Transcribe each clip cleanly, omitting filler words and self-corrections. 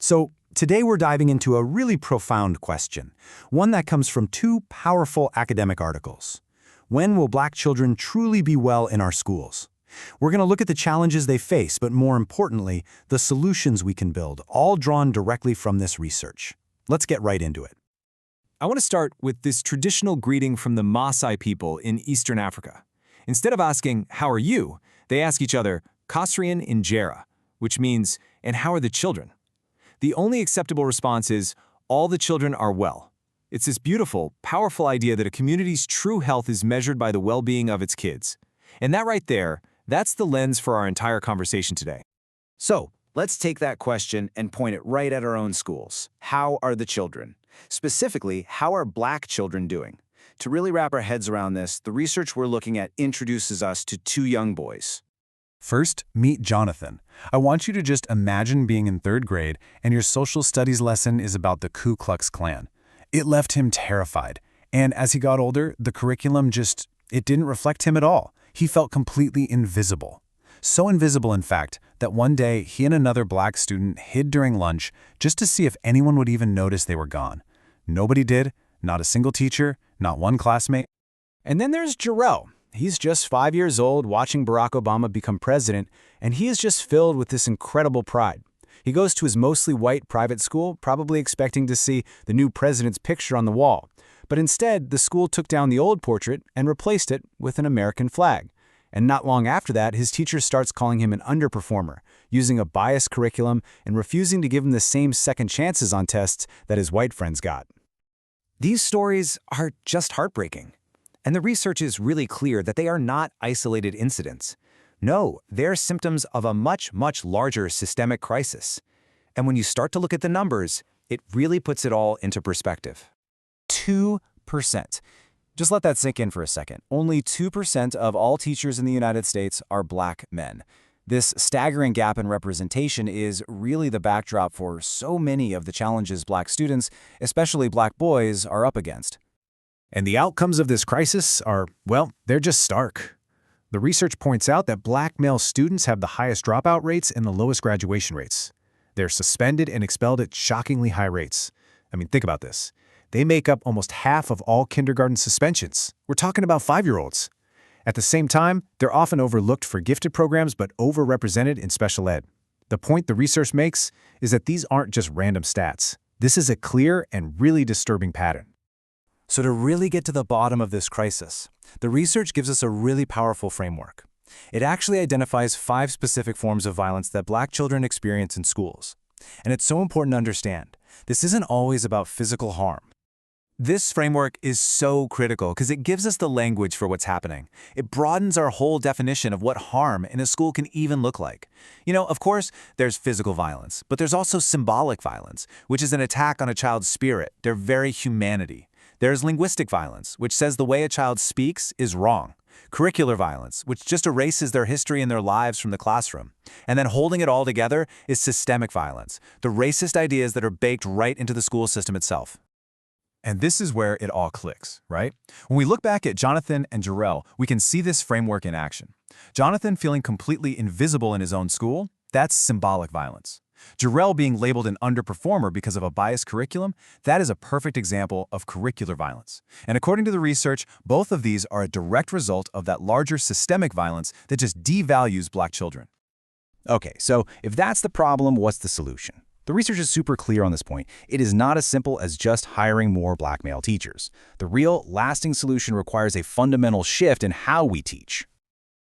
So today we're diving into a really profound question, one that comes from two powerful academic articles. When will black children truly be well in our schools? We're going to look at the challenges they face, but more importantly, the solutions we can build, all drawn directly from this research. Let's get right into it. I want to start with this traditional greeting from the Maasai people in Eastern Africa. Instead of asking, "How are you?" they ask each other, "Kasrian Injera," which means, "And how are the children?" The only acceptable response is, "All the children are well." It's this beautiful, powerful idea that a community's true health is measured by the well-being of its kids. And that right there, that's the lens for our entire conversation today. So, let's take that question and point it right at our own schools. How are the children? Specifically, how are black children doing? To really wrap our heads around this, the research we're looking at introduces us to two young boys. First, meet Jonathan. I want you to just imagine being in 3rd grade and your social studies lesson is about the Ku Klux Klan. It left him terrified. And as he got older, the curriculum it didn't reflect him at all. He felt completely invisible. So invisible, in fact, that one day he and another black student hid during lunch just to see if anyone would even notice they were gone. Nobody did, not a single teacher, not one classmate. And then there's Jarrell. He's just 5 years old watching Barack Obama become president, and he is just filled with this incredible pride. He goes to his mostly white private school, probably expecting to see the new president's picture on the wall. But instead, the school took down the old portrait and replaced it with an American flag. And not long after that, his teacher starts calling him an underperformer, using a biased curriculum and refusing to give him the same second chances on tests that his white friends got. These stories are just heartbreaking. And the research is really clear that they are not isolated incidents. No, they're symptoms of a much, much larger systemic crisis. And when you start to look at the numbers, it really puts it all into perspective. 2%. Just let that sink in for a second. Only 2% of all teachers in the United States are black men. This staggering gap in representation is really the backdrop for so many of the challenges black students, especially black boys, are up against. And the outcomes of this crisis are, well, they're just stark. The research points out that black male students have the highest dropout rates and the lowest graduation rates. They're suspended and expelled at shockingly high rates. I mean, think about this. They make up almost half of all kindergarten suspensions. We're talking about 5-year-olds. At the same time, they're often overlooked for gifted programs but overrepresented in special ed. The point the research makes is that these aren't just random stats. This is a clear and really disturbing pattern. So to really get to the bottom of this crisis, the research gives us a really powerful framework. It actually identifies 5 specific forms of violence that black children experience in schools. And it's so important to understand, this isn't always about physical harm. This framework is so critical because it gives us the language for what's happening. It broadens our whole definition of what harm in a school can even look like. Of course, there's physical violence, but there's also symbolic violence, which is an attack on a child's spirit, their very humanity. There's linguistic violence, which says the way a child speaks is wrong. Curricular violence, which just erases their history and their lives from the classroom. And then holding it all together is systemic violence, the racist ideas that are baked right into the school system itself. And this is where it all clicks, right? When we look back at Jonathan and Jarrell, we can see this framework in action. Jonathan feeling completely invisible in his own school, that's symbolic violence. Jarrell being labeled an underperformer because of a biased curriculum, that is a perfect example of curricular violence. And according to the research, both of these are a direct result of that larger systemic violence that just devalues black children. Okay, so if that's the problem, what's the solution? The research is super clear on this point. It is not as simple as just hiring more black male teachers. The real, lasting solution requires a fundamental shift in how we teach.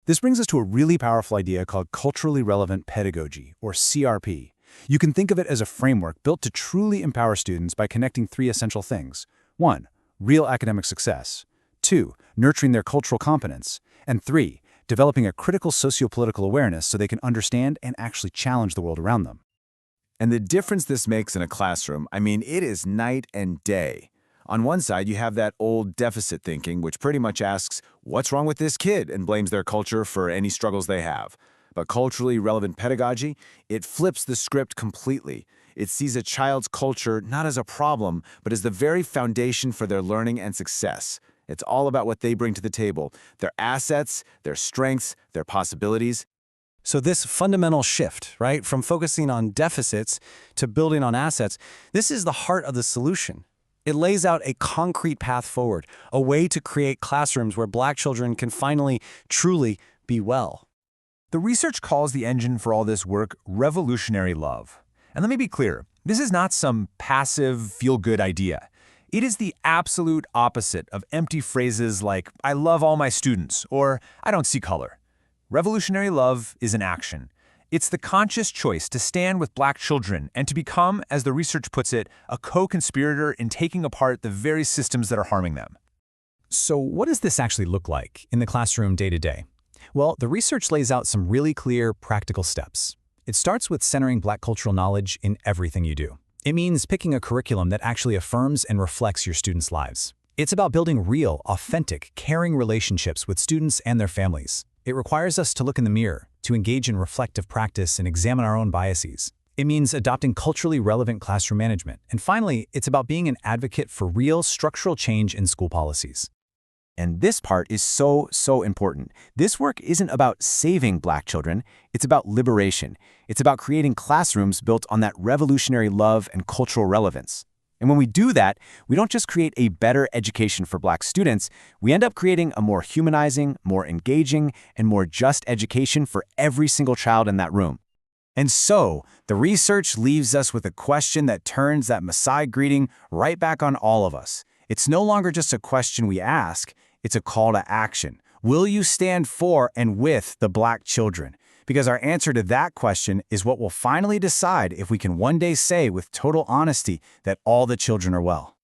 This brings us to a really powerful idea called culturally relevant pedagogy, or CRP. You can think of it as a framework built to truly empower students by connecting 3 essential things. 1, real academic success. 2, nurturing their cultural competence. And 3, developing a critical sociopolitical awareness so they can understand and actually challenge the world around them. And the difference this makes in a classroom, it is night and day. On one side, you have that old deficit thinking, which pretty much asks, what's wrong with this kid, and blames their culture for any struggles they have. But culturally relevant pedagogy, it flips the script completely. It sees a child's culture not as a problem, but as the very foundation for their learning and success. It's all about what they bring to the table, their assets, their strengths, their possibilities. So this fundamental shift, right, from focusing on deficits to building on assets, this is the heart of the solution. It lays out a concrete path forward, a way to create classrooms where Black children can finally, truly be well. The research calls the engine for all this work revolutionary love. And let me be clear, this is not some passive, feel-good idea. It is the absolute opposite of empty phrases like, I love all my students, or I don't see color. Revolutionary love is an action. It's the conscious choice to stand with Black children and to become, as the research puts it, a co-conspirator in taking apart the very systems that are harming them. So what does this actually look like in the classroom day to day? Well, the research lays out some really clear, practical steps. It starts with centering Black cultural knowledge in everything you do. It means picking a curriculum that actually affirms and reflects your students' lives. It's about building real, authentic, caring relationships with students and their families. It requires us to look in the mirror, to engage in reflective practice and examine our own biases. It means adopting culturally relevant classroom management. And finally, it's about being an advocate for real structural change in school policies. And this part is so important. This work isn't about saving Black children, it's about liberation. It's about creating classrooms built on that revolutionary love and cultural relevance. And when we do that, we don't just create a better education for Black students, we end up creating a more humanizing, more engaging, and more just education for every single child in that room. And so, the research leaves us with a question that turns that Messiah greeting right back on all of us. It's no longer just a question we ask, it's a call to action. Will you stand for and with the Black children? Because our answer to that question is what will finally decide if we can one day say with total honesty that all the children are well.